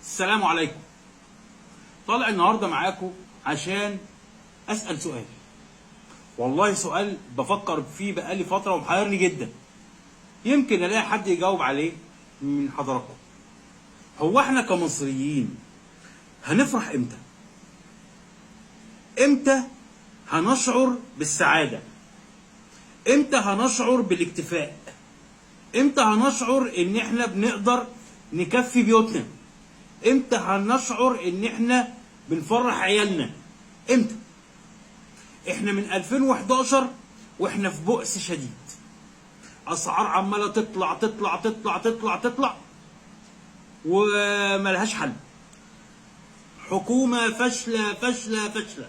السلام عليكم. طالع النهارده معاكم عشان اسال سؤال، والله سؤال بفكر فيه بقالي فتره ومحيرني جدا، يمكن الاقي حد يجاوب عليه من حضراتكم. هو احنا كمصريين هنفرح امتى؟ امتى هنشعر بالسعاده؟ امتى هنشعر بالاكتفاء؟ امتى هنشعر ان احنا بنقدر نكفي بيوتنا؟ امتى هنشعر ان احنا بنفرح عيالنا؟ امتى؟ احنا من 2011 واحنا في بؤس شديد، اسعار عماله تطلع تطلع تطلع تطلع تطلع وملهاش حل. حكومه فاشله فاشله فاشله،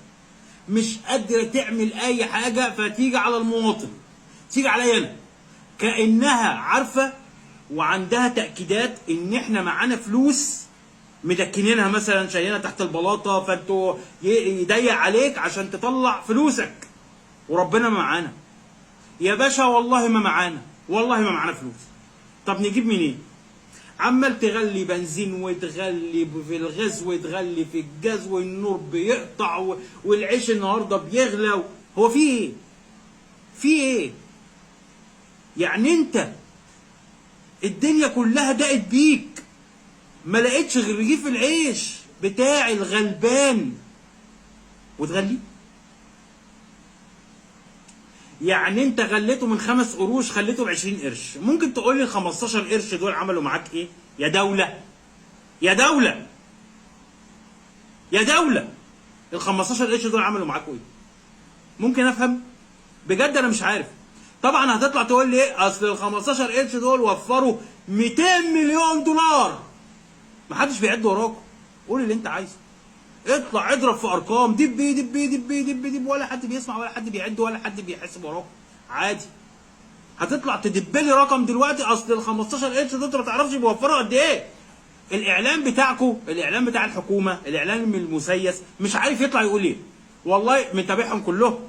مش قادره تعمل اي حاجه، فتيجي على المواطن، تيجي عليا انا، كانها عارفه وعندها تاكيدات ان احنا معانا فلوس مدكنينها، مثلا شايلينها تحت البلاطه، فانتوا يضيق عليك عشان تطلع فلوسك، وربنا ما معانا يا باشا، والله ما معانا، والله ما معانا فلوس. طب نجيب منين؟ عمال تغلي بنزين وتغلي في الغاز وتغلي في الجاز والنور بيقطع والعيش النهارده بيغلى. هو في ايه؟ في ايه؟ يعني انت الدنيا كلها ضاقت بيك، ما لقيتش غير رغيف العيش بتاع الغلبان وتغليه؟ يعني انت غليته من 5 قروش خليته ب 20 قرش. ممكن تقول لي ال 15 قرش دول عملوا معاك ايه؟ يا دولة يا دولة يا دولة، ال 15 قرش دول عملوا معاكوا ايه؟ ممكن افهم؟ بجد انا مش عارف. طبعا هتطلع تقول لي ايه؟ اصل ال 15 قرش دول وفروا 200 مليون دولار. محدش بيعد وراكم، قول اللي انت عايزه، اطلع اضرب في ارقام، دب دب دب دب دب، ولا حد بيسمع ولا حد بيعد ولا حد بيحسب وراكم، عادي. هتطلع تدب لي رقم دلوقتي، اصل ال 15 قرش دول ما تعرفش بيوفروا قد ايه. الاعلام بتاعكم، الاعلام بتاع الحكومه، الاعلام المسيس مش عارف يطلع يقول ايه. والله متابعهم كلهم،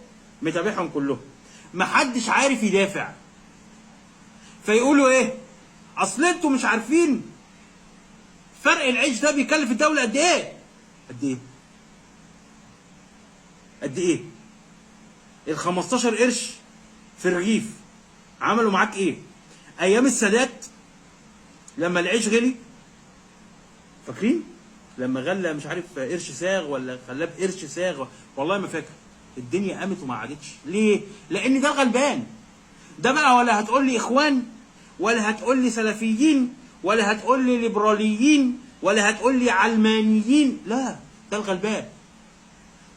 متابعهم كلهم، محدش عارف يدافع. فيقولوا ايه؟ اصل انتوا مش عارفين فرق العيش ده بيكلف الدوله قد ايه. قد ايه؟ قد ايه؟ ال 15 قرش في الرغيف عملوا معاك ايه؟ ايام السادات لما العيش غلي، فاكرين؟ لما غلى مش عارف قرش ساغ ولا خلاه بقرش ساغ، والله ما فاكر. الدنيا قامت وما عادتش. ليه؟ لان ده الغلبان. ده بقى ولا هتقول لي اخوان، ولا هتقول لي سلفيين، ولا هتقول لي ليبراليين، ولا هتقول لي علمانيين، لا، ده الغلبان.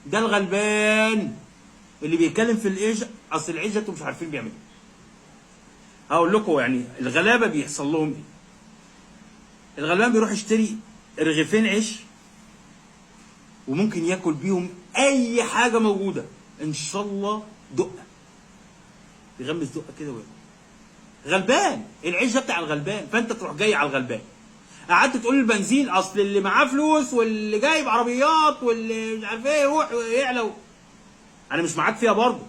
ده الغلبان اللي بيتكلم في العيش. اصل العيش ده انتوا مش عارفين بيعمل ايه. هقول لكم يعني الغلابه بيحصل لهم ايه. الغلبان بيروح يشتري رغيفين عيش وممكن ياكل بيهم اي حاجه موجوده، ان شاء الله دقه، يغمس دقه كده وياكل. غلبان، العيش ده بتاع الغلبان، فانت تروح جاي على الغلبان. قعدت تقول البنزين اصل اللي معاه فلوس واللي جايب عربيات واللي مش عارف ايه يروح يعلى. انا مش معاك فيها برضه،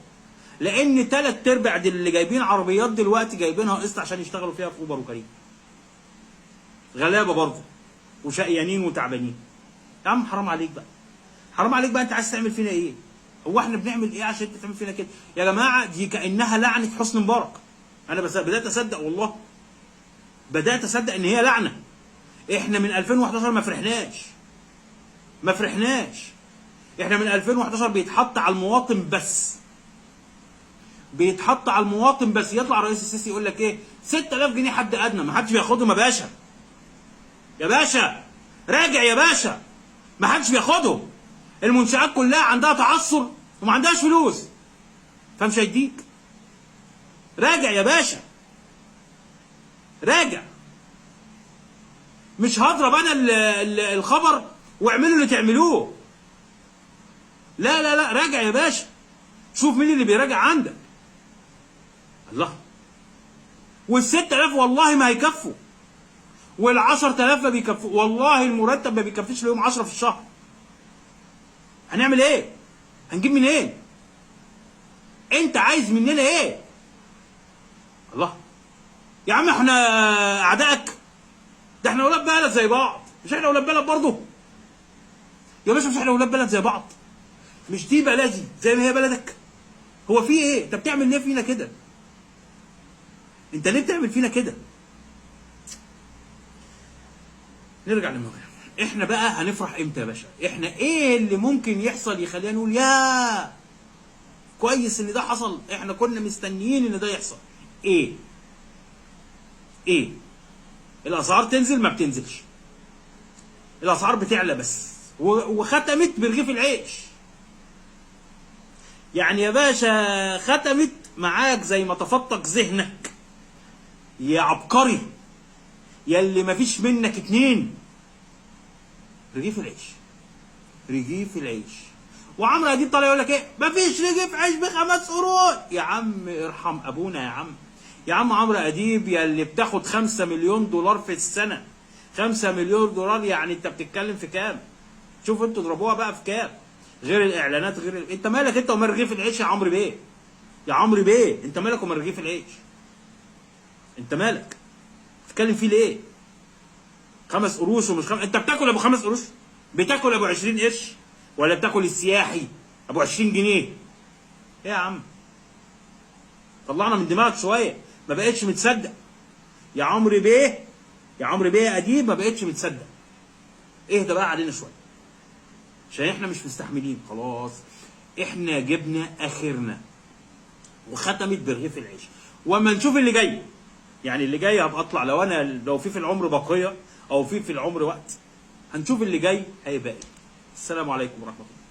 لان 3/4 اللي جايبين عربيات دلوقتي جايبينها قسط عشان يشتغلوا فيها في اوبر وكريم. غلابه برضه وشقيانين وتعبانين. يا عم حرام عليك بقى، حرام عليك بقى. انت عايز تعمل فينا ايه؟ هو احنا بنعمل ايه عشان انت تعمل فينا كده؟ يا جماعه دي كانها لعنه حسني مبارك. انا بس بدات اصدق، والله بدات اصدق ان هي لعنه. احنا من 2011 ما فرحناش، ما فرحناش. احنا من 2011 بيتحط على المواطن بس، بيتحط على المواطن بس. يطلع رئيس السيسي يقول لك ايه؟ 6000 جنيه حد ادنى، ما حدش بياخدهم يا باشا. يا باشا راجع يا باشا، ما حدش بياخدهم. المنشآت كلها عندها تعثر وما عندهاش فلوس، فمش هيديك. راجع يا باشا، راجع. مش هضرب انا الخبر واعملوا اللي تعملوه. لا لا لا، راجع يا باشا، شوف مين اللي بيراجع عندك. الله. وال6000 والله ما هيكفوا، وال10000 ما بيكفوا، والله المرتب ما بيكفيش ليهم 10 في الشهر. هنعمل ايه؟ هنجيب منين؟ إيه؟ انت عايز مننا ايه؟ الله. يا عم احنا اعدائك؟ ده احنا ولاد بلد زي بعض. مش احنا ولاد بلد برضه يا باشا؟ مش احنا ولاد بلد زي بعض؟ مش دي بلدي زي ما هي بلدك؟ هو في ايه؟ انت بتعمل ليه فينا كده؟ انت ليه بتعمل فينا كده؟ نرجع للموضوع. احنا بقى هنفرح امتى يا باشا؟ احنا ايه اللي ممكن يحصل يخلينا نقول يا كويس ان ده حصل، احنا كنا مستنيين ان ده يحصل؟ ايه؟ ايه؟ الاسعار تنزل؟ ما بتنزلش. الاسعار بتعلى بس، وختمت برغيف العيش. يعني يا باشا ختمت معاك زي ما تفتق ذهنك يا عبقري، يا اللي مفيش منك اتنين. رغيف العيش، رغيف العيش. وعمرو اديب طالع يقول لك ايه؟ مفيش رغيف عيش ب5 قروش. يا عم ارحم ابونا يا عم. يا عم عمرو اديب يا اللي بتاخد 5 مليون دولار في السنه. 5 مليون دولار يعني انت بتتكلم في كام؟ شوف انتوا اضربوها بقى في كام؟ غير الاعلانات، غير انت مالك انت ومال رغيف العيش يا عمرو بيه؟ يا عمرو بيه انت مالك ومال رغيف العيش؟ انت مالك؟ بتتكلم فيه ليه؟ 5 قروش ومش انت بتاكل ابو 5 قروش؟ بتاكل ابو 20 قرش؟ ولا بتاكل السياحي ابو 20 جنيه؟ ايه يا عم؟ طلعنا من دماغك شويه، ما بقتش متصدق يا عمرو بيه. يا عمرو بيه يا اديب ما بقتش متصدق. اهدى بقى علينا شويه عشان احنا مش مستحملين خلاص. احنا جبنا اخرنا وختمت برغيف العيش. واما نشوف اللي جاي، يعني اللي جاي هبقى اطلع لو في العمر بقيه او في العمر وقت، هنشوف اللي جاي هيبقى ايه. السلام عليكم ورحمه الله.